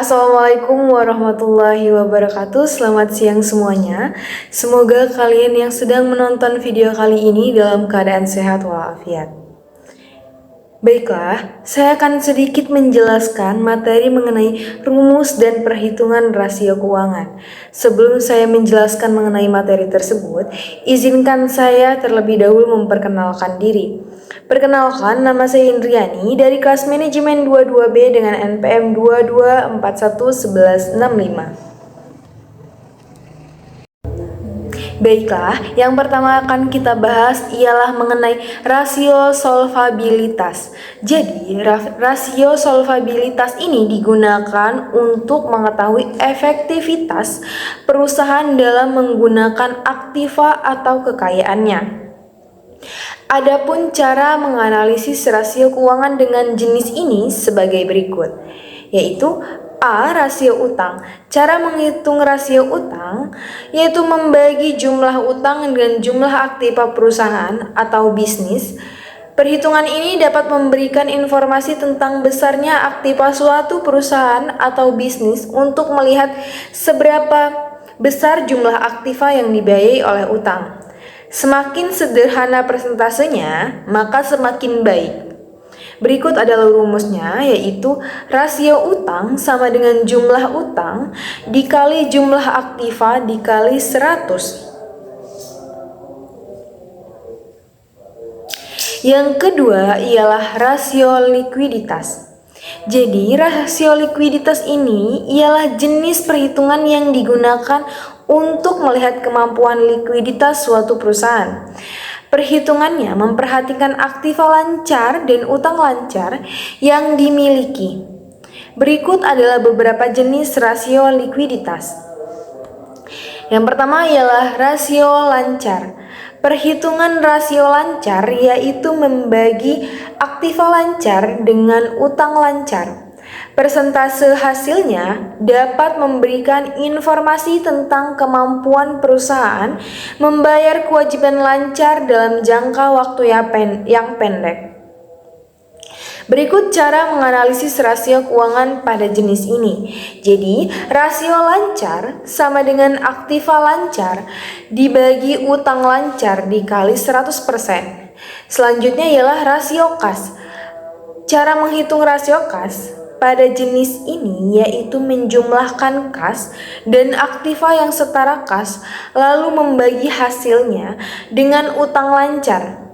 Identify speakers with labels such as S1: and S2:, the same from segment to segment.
S1: Assalamualaikum warahmatullahi wabarakatuh. Selamat siang semuanya. Semoga kalian yang sedang menonton video kali ini dalam keadaan sehat walafiat. Baiklah, saya akan sedikit menjelaskan materi mengenai rumus dan perhitungan rasio keuangan. Sebelum saya menjelaskan mengenai materi tersebut, izinkan saya terlebih dahulu memperkenalkan diri. Perkenalkan, nama saya Indriani dari kelas manajemen 22B dengan NPM 22411165. Baiklah, yang pertama akan kita bahas ialah mengenai rasio solvabilitas. Jadi, rasio solvabilitas ini digunakan untuk mengetahui efektivitas perusahaan dalam menggunakan aktiva atau kekayaannya. Adapun cara menganalisis rasio keuangan dengan jenis ini sebagai berikut, yaitu A. Rasio utang. Cara menghitung rasio utang yaitu membagi jumlah utang dengan jumlah aktiva perusahaan atau bisnis. Perhitungan ini dapat memberikan informasi tentang besarnya aktiva suatu perusahaan atau bisnis untuk melihat seberapa besar jumlah aktiva yang dibiayai oleh utang. Semakin sederhana persentasenya, maka semakin baik. Berikut adalah rumusnya, yaitu rasio utang sama dengan jumlah utang dikali jumlah aktiva dikali 100. Yang kedua ialah rasio likuiditas. Jadi, rasio likuiditas ini ialah jenis perhitungan yang digunakan untuk melihat kemampuan likuiditas suatu perusahaan. Perhitungannya memperhatikan aktiva lancar dan utang lancar yang dimiliki. Berikut adalah beberapa jenis rasio likuiditas. Yang pertama ialah rasio lancar. Perhitungan rasio lancar yaitu membagi aktiva lancar dengan utang lancar. Persentase hasilnya dapat memberikan informasi tentang kemampuan perusahaan membayar kewajiban lancar dalam jangka waktu yang pendek. Berikut cara menganalisis rasio keuangan pada jenis ini. Jadi, rasio lancar sama dengan aktiva lancar dibagi utang lancar dikali 100%. Selanjutnya ialah rasio kas. Cara menghitung rasio kas pada jenis ini yaitu menjumlahkan kas dan aktiva yang setara kas lalu membagi hasilnya dengan utang lancar.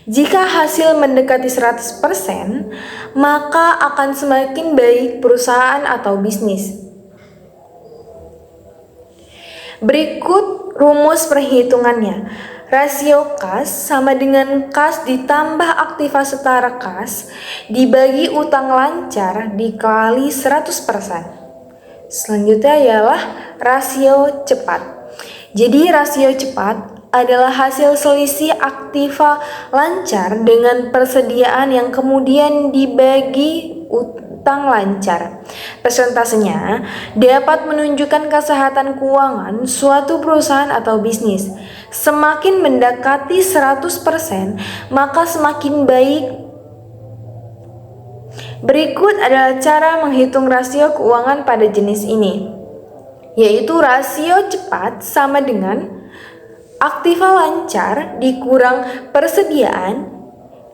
S1: Jika hasil mendekati 100%, maka akan semakin baik perusahaan atau bisnis. Berikut rumus perhitungannya. Rasio kas sama dengan kas ditambah aktiva setara kas dibagi utang lancar dikali 100%. Selanjutnya ialah rasio cepat. Jadi rasio cepat adalah hasil selisih aktiva lancar dengan persediaan yang kemudian dibagi utang lancar. Persentasenya dapat menunjukkan kesehatan keuangan suatu perusahaan atau bisnis. Semakin mendekati 100%, maka semakin baik. Berikut adalah cara menghitung rasio keuangan pada jenis ini, yaitu rasio cepat sama dengan aktiva lancar dikurang persediaan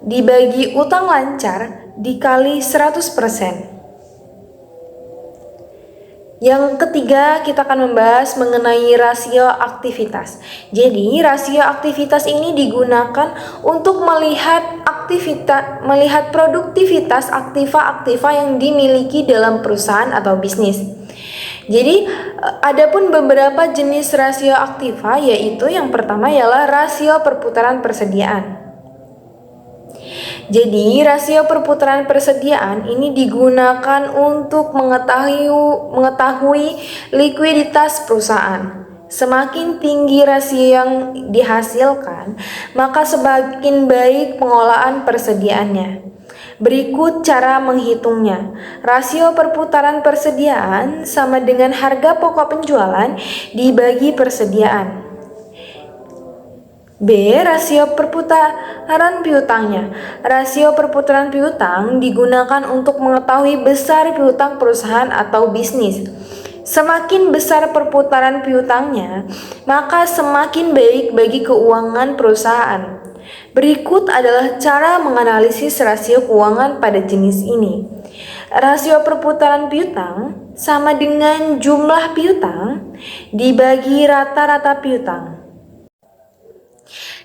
S1: dibagi utang lancar dikali 100%. Yang ketiga, kita akan membahas mengenai rasio aktivitas. Jadi, rasio aktivitas ini digunakan untuk melihat produktivitas aktiva-aktiva yang dimiliki dalam perusahaan atau bisnis. Jadi, adapun beberapa jenis rasio aktiva, yaitu yang pertama ialah rasio perputaran persediaan. Jadi, rasio perputaran persediaan ini digunakan untuk mengetahui likuiditas perusahaan. Semakin tinggi rasio yang dihasilkan, maka semakin baik pengolahan persediaannya. Berikut cara menghitungnya. Rasio perputaran persediaan sama dengan harga pokok penjualan dibagi persediaan. B. Rasio perputaran piutangnya. Rasio perputaran piutang digunakan untuk mengetahui besar piutang perusahaan atau bisnis. Semakin besar perputaran piutangnya, maka semakin baik bagi keuangan perusahaan. Berikut adalah cara menganalisis rasio keuangan pada jenis ini. Rasio perputaran piutang sama dengan jumlah piutang dibagi rata-rata piutang.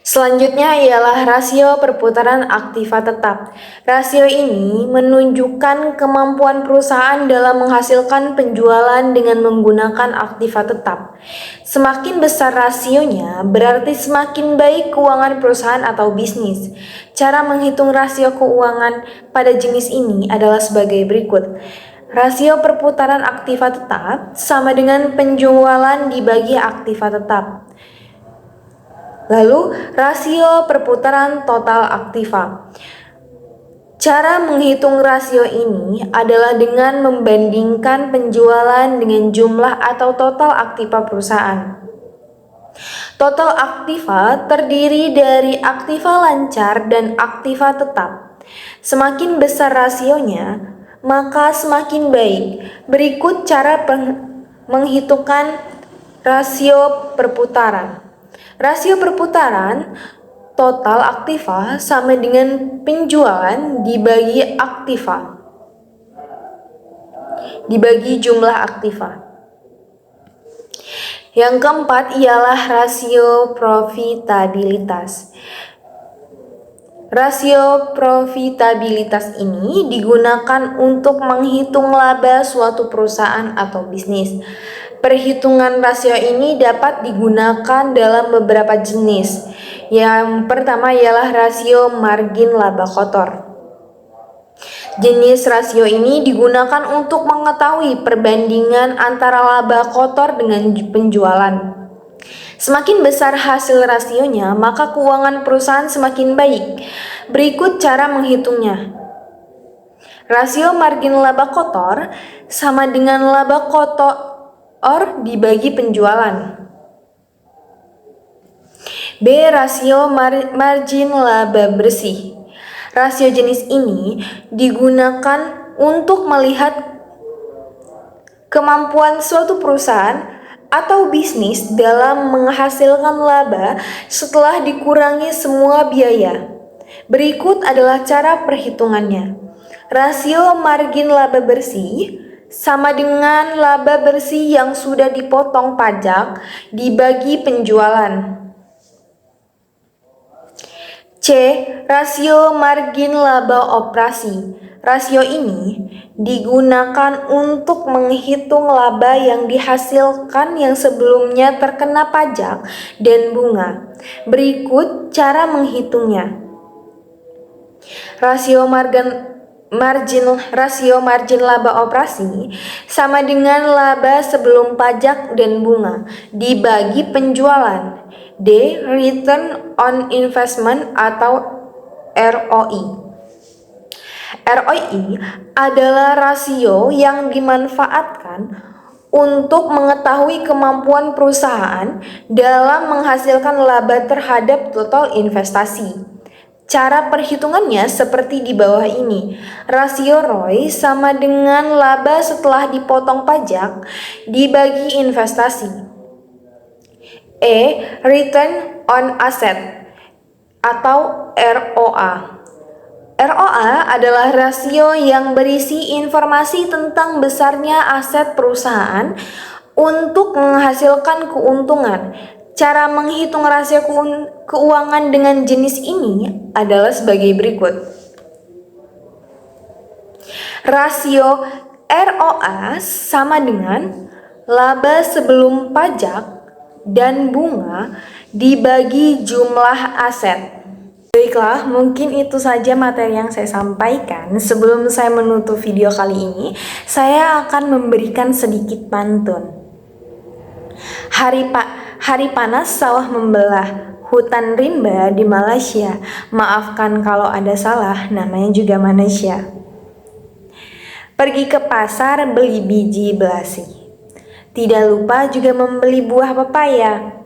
S1: Selanjutnya ialah rasio perputaran aktiva tetap. Rasio ini menunjukkan kemampuan perusahaan dalam menghasilkan penjualan dengan menggunakan aktiva tetap. Semakin besar rasionya, berarti semakin baik keuangan perusahaan atau bisnis. Cara menghitung rasio keuangan pada jenis ini adalah sebagai berikut. Rasio perputaran aktiva tetap sama dengan penjualan dibagi aktiva tetap. Lalu, rasio perputaran total aktiva. Cara menghitung rasio ini adalah dengan membandingkan penjualan dengan jumlah atau total aktiva perusahaan. Total aktiva terdiri dari aktiva lancar dan aktiva tetap. Semakin besar rasionya, maka semakin baik. Berikut cara menghitungkan rasio perputaran. Rasio perputaran total aktiva sama dengan penjualan dibagi aktiva, dibagi jumlah aktiva. Yang keempat ialah rasio profitabilitas. Rasio profitabilitas ini digunakan untuk menghitung laba suatu perusahaan atau bisnis. Perhitungan rasio ini dapat digunakan dalam beberapa jenis. Yang pertama ialah rasio margin laba kotor. Jenis rasio ini digunakan untuk mengetahui perbandingan antara laba kotor dengan penjualan. Semakin besar hasil rasionya, maka keuangan perusahaan semakin baik. Berikut cara menghitungnya. Rasio margin laba kotor sama dengan laba kotor dibagi penjualan. B. Rasio margin laba bersih. Rasio jenis ini digunakan untuk melihat kemampuan suatu perusahaan atau bisnis dalam menghasilkan laba setelah dikurangi semua biaya. Berikut adalah cara perhitungannya. Rasio margin laba bersih sama dengan laba bersih yang sudah dipotong pajak dibagi penjualan. C. Rasio margin laba operasi. Rasio ini digunakan untuk menghitung laba yang dihasilkan yang sebelumnya terkena pajak dan bunga. Berikut cara menghitungnya. Rasio margin laba operasi sama dengan laba sebelum pajak dan bunga dibagi penjualan. D. Return on investment atau ROI. ROI adalah rasio yang dimanfaatkan untuk mengetahui kemampuan perusahaan dalam menghasilkan laba terhadap total investasi. Cara perhitungannya seperti di bawah ini. Rasio ROI sama dengan laba setelah dipotong pajak dibagi investasi. E. Return on asset atau ROA. ROA adalah rasio yang berisi informasi tentang besarnya aset perusahaan untuk menghasilkan keuntungan. Cara menghitung rasio keuangan dengan jenis ini adalah sebagai berikut. Rasio ROA sama dengan laba sebelum pajak dan bunga dibagi jumlah aset. Baiklah, mungkin itu saja materi yang saya sampaikan. Sebelum saya menutup video kali ini, saya akan memberikan sedikit pantun. Hari panas sawah membelah, hutan rimba di Malaysia. Maafkan kalau ada salah, namanya juga manusia. Pergi ke pasar beli biji belasi. Tidak lupa juga membeli buah pepaya.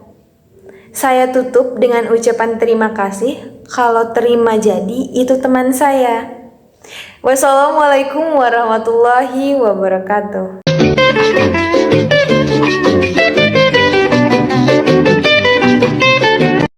S1: Saya tutup dengan ucapan terima kasih. Kalau terima jadi itu teman saya. Wassalamualaikum warahmatullahi wabarakatuh.